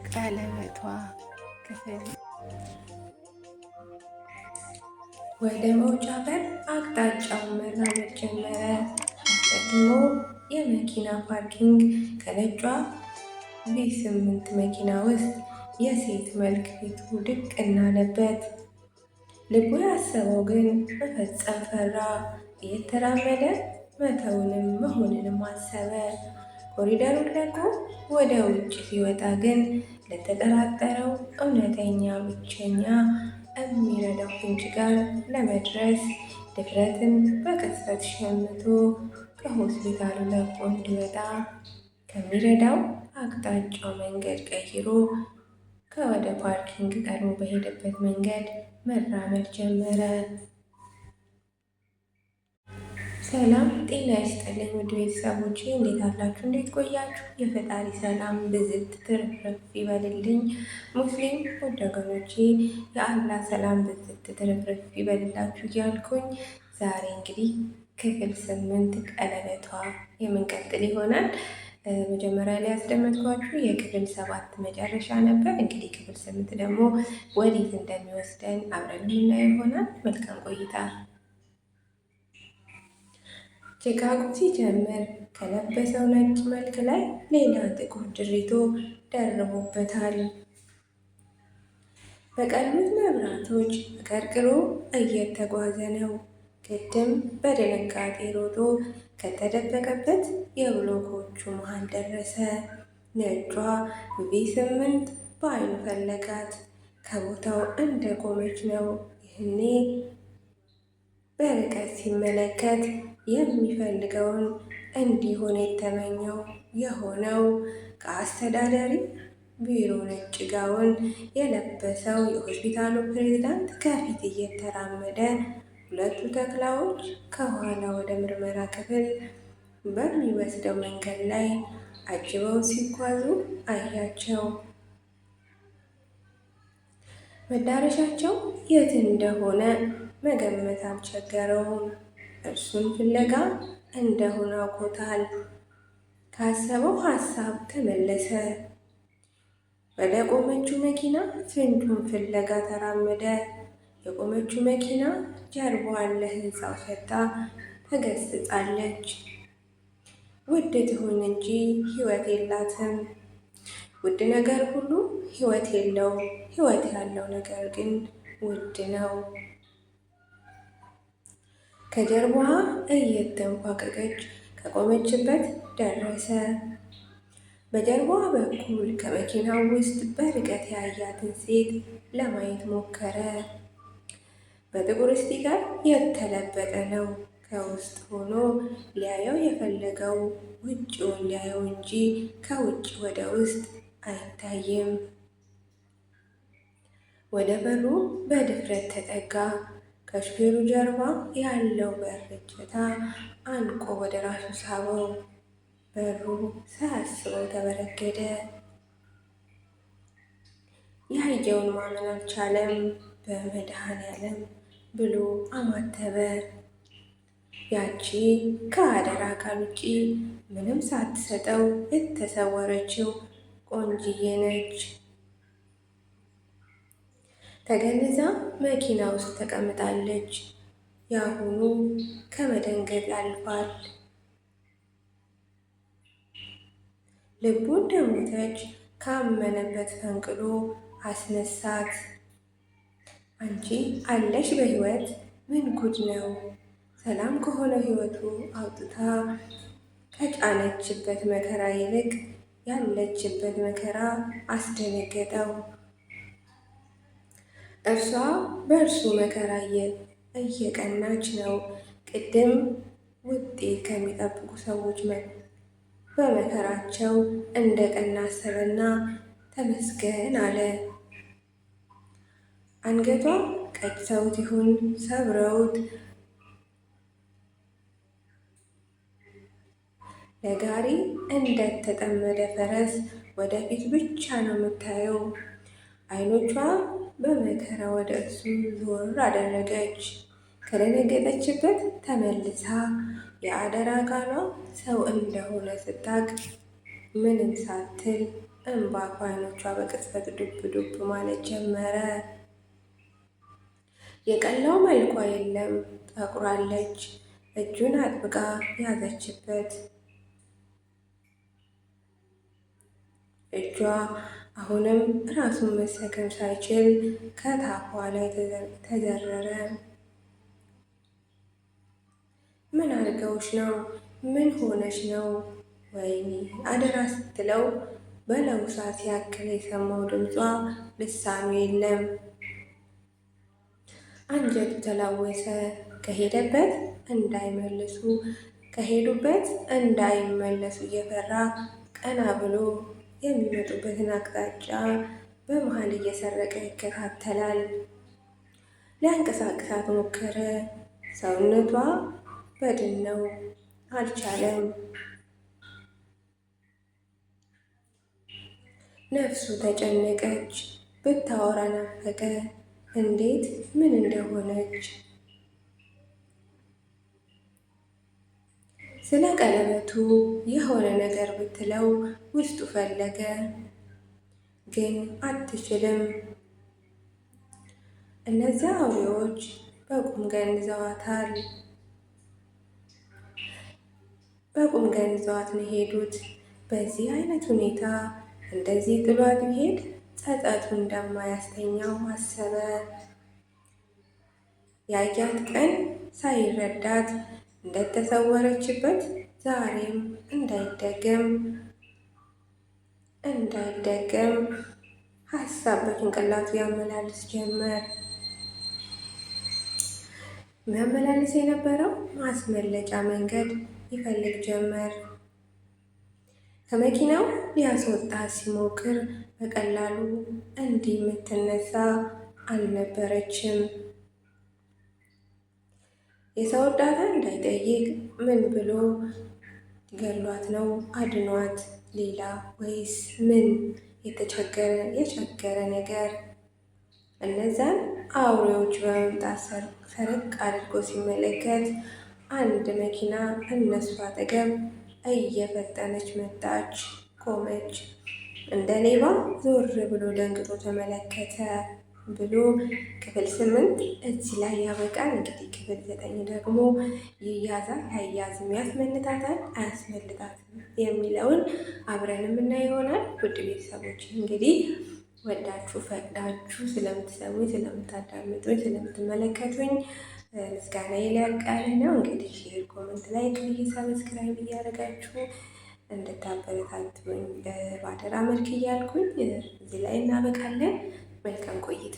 ቀለበቷ ክፍል ወደ መውጫ በር አቅጣጫውን መራመድ ጀመረ። አስቀድሞ የመኪና ፓርኪንግ ከነጯ ቪ8 መኪና ውስጥ የሴት መልክ ፊቱ ድቅና አለበት። ልቡ ያሰበው ግን መፈጸም ፈራ። እየተራመደ መተውንም መሆንንም አሰበ። ኮሪደሩን ለቆ ወደ ውጭ ሲወጣ ግን ለተጠራጠረው እውነተኛ ብቸኛ የሚረዳው ፍንጭ ጋር ለመድረስ ድፍረትን በቅጽበት ሸምቶ ከሆስፒታሉ ለቆ እንዲወጣ ከሚረዳው አቅጣጫው መንገድ ቀይሮ ከወደ ፓርኪንግ ቀድሞ በሄደበት መንገድ መራመድ ጀመረ። ሰላም ጤና ይስጥልኝ ውድ ቤተሰቦቼ፣ እንዴት አላችሁ? እንዴት ቆያችሁ? የፈጣሪ ሰላም ብዝት ትርፍርፍ ይበልልኝ። ሙስሊም ውድ ወገኖቼ የአላህ ሰላም ብዝት ትርፍርፍ ይበልላችሁ እያልኩኝ ዛሬ እንግዲህ ክፍል 8 ቀለበቷ የምንቀጥል ይሆናል። መጀመሪያ ላይ ያስደመጥኳችሁ የክፍል 7 መጨረሻ ነበር። እንግዲህ ክፍል 8 ደግሞ ወዴት እንደሚወስደን አብረን የምናየው ይሆናል። መልካም ቆይታ። ጭጋጉ ሲጀምር ከለበሰው ነጭ መልክ ላይ ሌላ ጥቁር ድሪቶ ደርቦበታል። በቀሉት መብራቶች አቀርቅሮ እየተጓዘ ነው። ቅድም በድንጋጤ ሮጦ ከተደበቀበት የብሎኮቹ መሃል ደረሰ። ነጯ ቪ8 በአይኑ ፈለጋት። ከቦታው እንደቆመች ነው። ይህኔ በርቀት ሲመለከት የሚፈልገውን እንዲሆን የተመኘው የሆነው ከአስተዳዳሪ ቢሮ ነጭ ጋውን የለበሰው የሆስፒታሉ ፕሬዝዳንት ከፊት እየተራመደ፣ ሁለቱ ተኩላዎች ከኋላ ወደ ምርመራ ክፍል በሚወስደው መንገድ ላይ አጅበው ሲጓዙ አያቸው። መዳረሻቸው የት እንደሆነ መገመት አልቸገረውም። እርሱን ፍለጋ እንደሆነ አውቆታል። ካሰበው ሀሳብ ተመለሰ። ወደ ቆመችው መኪና ፍንጩን ፍለጋ ተራመደ። የቆመችው መኪና ጀርባዋን ለህንፃው ሰጥታ ተገስጻለች። ውድ ትሁን እንጂ ህይወት የላትም። ውድ ነገር ሁሉ ህይወት የለው። ህይወት ያለው ነገር ግን ውድ ነው። ከጀርባዋ እየተንፏቀቀች ከቆመችበት ደረሰ። በጀርባዋ በኩል ከመኪናው ውስጥ በርቀት ያያትን ሴት ለማየት ሞከረ። በጥቁር ስቲከር የተለበጠ ነው። ከውስጥ ሆኖ ሊያየው የፈለገው ውጭውን ሊያየው እንጂ ከውጭ ወደ ውስጥ አይታይም። ወደ በሩ በድፍረት ተጠጋ። ከሹፌሩ ጀርባ ያለው በር እጀታ አንቆ ወደ ራሱ ሳበው። በሩ ሳያስበው ተበረገደ። ያየውን ማመን አልቻለም። በመድኃኔዓለም ብሎ አማተበ። ያቺ ከአደራ ቃል ውጪ ምንም ሳትሰጠው የተሰወረችው ቆንጅዬ ነች። ተገንዛ መኪና ውስጥ ተቀምጣለች። የአሁኑ ከመደንገጥ ያልፋል። ልቡ እንደሞተች ካመነበት ፈንቅሎ አስነሳት። አንቺ አለሽ በሕይወት? ምን ጉድ ነው! ሰላም ከሆነው ሕይወቱ አውጥታ ከጫነችበት መከራ ይልቅ ያለችበት መከራ አስደነገጠው። እርሷ በእርሱ መከራ እየቀናች ነው። ቅድም ውጤት ከሚጠብቁ ሰዎች በመከራቸው እንደ ቀና አሰበና ተመስገን አለ። አንገቷ ቀጭተውት ይሁን ሰብረውት ለጋሪ እንደተጠመደ ፈረስ ወደፊት ብቻ ነው የምታየው። አይኖቿ በመከራ ወደ እሱ ዞር አደረገች። ከደነገጠችበት ተመልሳ የአደራ ቃሏ ሰው እንደሆነ ስታቅ ምንም ሳትል እንባ ከዓይኖቿ በቅጽበት ዱብ ዱብ ማለት ጀመረ። የቀላው መልኳ የለም፣ ጠቁራለች። እጁን አጥብቃ ያዘችበት። እጇ አሁንም ራሱን መሰከም ሳይችል ከታፏ ላይ ተዘረረ። ምን አድርገውሽ ነው? ምን ሆነሽ ነው? ወይኔ አደራ ስትለው በለውሳት ያክል የሰማው ድምጿ ልሳኑ የለም። አንጀቱ ተላወሰ። ከሄዱበት እንዳይመለሱ እየፈራ ቀና ብሎ የሚመጡበትን አቅጣጫ በመሃል እየሰረቀ ይከታተላል። ሊያንቀሳቅሳት ሞከረ። ሰውነቷ በድን ነው፣ አልቻለም። ነፍሱ ተጨነቀች። ብታወራ ናፈቀ። እንዴት ምን እንደሆነች። ስለ ቀለበቱ የሆነ ነገር ብትለው ውስጡ ፈለገ፣ ግን አትችልም። እነዚያ አውሬዎች በቁም ገንዘዋት ነው የሄዱት። በዚህ አይነት ሁኔታ እንደዚህ ጥሏት ቢሄድ ጸጸቱ እንደማያስተኛው አሰበ። ያያት ቀን ሳይረዳት እንደተሰወረችበት ዛሬም እንዳይደገም ሀሳብ በጭንቅላቱ ያመላልስ ጀመር። የሚያመላልስ የነበረው ማስመለጫ መንገድ ይፈልግ ጀመር። ከመኪናው ሊያስወጣት ሲሞክር በቀላሉ እንዲህ የምትነሳ አልነበረችም። የሰው እርዳታ እንዳይጠይቅ ምን ብሎ ገሏት ነው? አድኗት ሌላ ወይስ ምን የቸገረ ነገር? እነዛን አውሬዎች በመምጣት ሰረቅ አድርጎ ሲመለከት አንድ መኪና እነሱ አጠገብ እየፈጠነች መጣች። ቆመች። እንደ ሌባ ዞር ብሎ ደንግጦ ተመለከተ ብሎ ክፍል 8 እዚህ ላይ ያበቃል። እንግዲህ ክፍል 9 ደግሞ ይያዛል አይያዝም፣ ያስመልጣታል አያስመልጣትም የሚለውን አብረን የምናየው ይሆናል። ውድ ቤተሰቦች እንግዲህ ወዳችሁ ፈቅዳችሁ ስለምትሰሙኝ፣ ስለምታዳምጡኝ፣ ስለምትመለከቱኝ ምስጋና ሊያልቅ ያለ ነው። እንግዲህ ሼር፣ ኮመንት፣ ላይክ ሰብስክራይብ እያደረጋችሁ እንድታበረታቱኝ በአደራ መልክ እያልኩኝ እዚህ ላይ እናበቃለን። መልካም ቆይታ